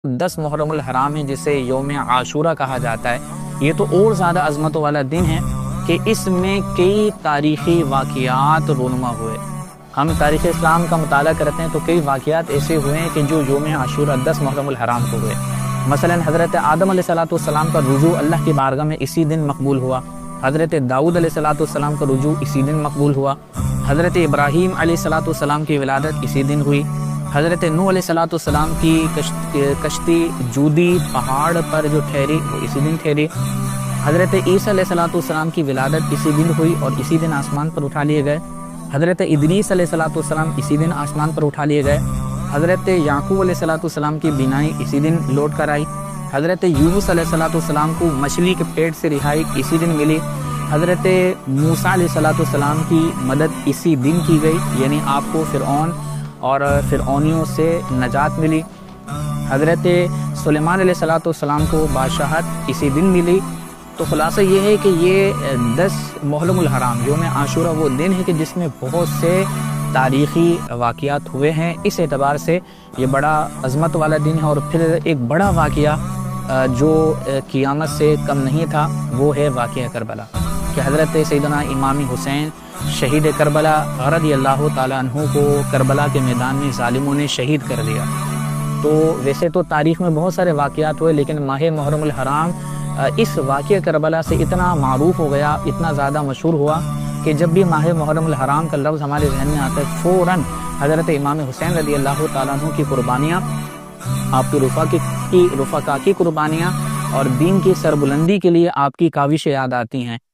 10 محرم الحرام ہے جسے یوم عاشورہ کہا جاتا ہے، یہ تو اور زیادہ عظمت والا دن ہے کہ اس میں کئی تاریخی واقعات رونما ہوئے۔ ہم تاریخ اسلام کا مطالعہ کرتے ہیں تو کئی واقعات ایسے ہوئے ہیں کہ جو یوم عاشورہ 10 محرم الحرام کو ہوئے۔ مثلا حضرت آدم علیہ السلام کا رجوع اللہ کی بارگاہ میں اسی دن مقبول ہوا، حضرت داؤد علیہ السلام کا رجوع اسی دن مقبول ہوا، حضرت ابراہیم علیہ السلام کی ولادت اسی دن ہوئی، حضرت نوح علیہ السلام کی کشتی جودی پہاڑ پر جو ٹھہری وہ اسی دن ٹھہری، حضرت عیسیٰ علیہ السلام کی ولادت اسی دن ہوئی اور اسی دن آسمان پر اٹھا لیے گئے، حضرت ادریس علیہ السلام اسی دن آسمان پر اٹھا لیے گئے، حضرت یعقوب علیہ السلام کی بینائی اسی دن لوٹ کر آئی، حضرت یونس علیہ السلام کو مچھلی کے پیٹ سے رہائی اسی دن ملی، حضرت موسیٰ علیہ السلام کی مدد اسی دن کی گئی، یعنی آپ کو فرعون اور فرعونیوں سے نجات ملی، حضرت سلیمان علیہ السلام کو بادشاہت اسی دن ملی۔ تو خلاصہ یہ ہے کہ یہ 10 محرم الحرام یوم عاشورہ وہ دن ہے کہ جس میں بہت سے تاریخی واقعات ہوئے ہیں، اس اعتبار سے یہ بڑا عظمت والا دن ہے۔ اور پھر ایک بڑا واقعہ جو قیامت سے کم نہیں تھا وہ ہے واقعہ کربلا، کہ حضرت سیدنا امام حسین شہید کربلا رضی اللہ تعالیٰ عنہ کو کربلا کے میدان میں ظالموں نے شہید کر دیا۔ تو ویسے تو تاریخ میں بہت سارے واقعات ہوئے، لیکن ماہ محرم الحرام اس واقعہ کربلا سے اتنا معروف ہو گیا، اتنا زیادہ مشہور ہوا کہ جب بھی ماہ محرم الحرام کا لفظ ہمارے ذہن میں آتا ہے فوراً حضرت امام حسین رضی اللہ تعالیٰ عنہ کی قربانیاں، آپ کی رفقا کی قربانیاں اور دین کی سربلندی کے لیے آپ کی کاوشیں یاد آتی ہیں۔